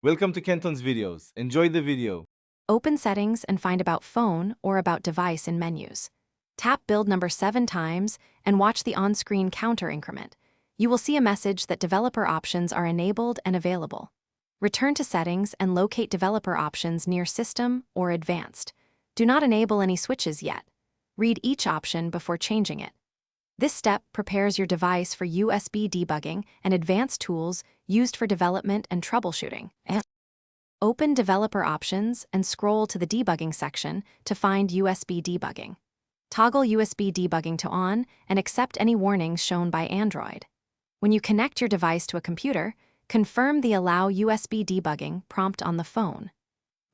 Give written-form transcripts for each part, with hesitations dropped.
Welcome to Kenton's videos. Enjoy the video. Open Settings and find About Phone or About Device in menus. Tap build number 7 times and watch the on-screen counter increment. You will see a message that developer options are enabled and available. Return to Settings and locate developer options near System or Advanced. Do not enable any switches yet. Read each option before changing it. This step prepares your device for USB debugging and advanced tools used for development and troubleshooting. Open Developer Options and scroll to the Debugging section to find USB debugging. Toggle USB debugging to on and accept any warnings shown by Android. When you connect your device to a computer, confirm the Allow USB debugging prompt on the phone.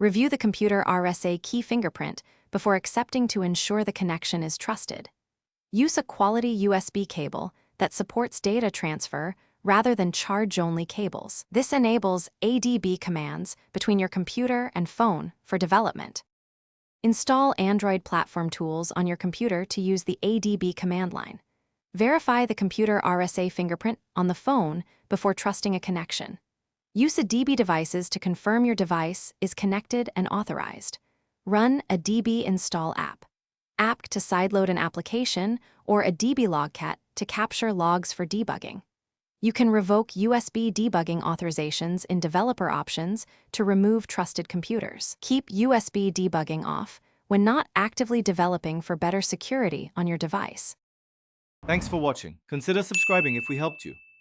Review the computer RSA key fingerprint before accepting to ensure the connection is trusted. Use a quality USB cable that supports data transfer rather than charge-only cables. This enables ADB commands between your computer and phone for development. Install Android platform tools on your computer to use the ADB command line. Verify the computer RSA fingerprint on the phone before trusting a connection. Use a DB devices to confirm your device is connected and authorized. Run a DB install app to sideload an application, or a DB logcat to capture logs for debugging. You can revoke USB debugging authorizations in developer options to remove trusted computers. Keep USB debugging off when not actively developing for better security on your device. Thanks for watching. Consider subscribing if we helped you.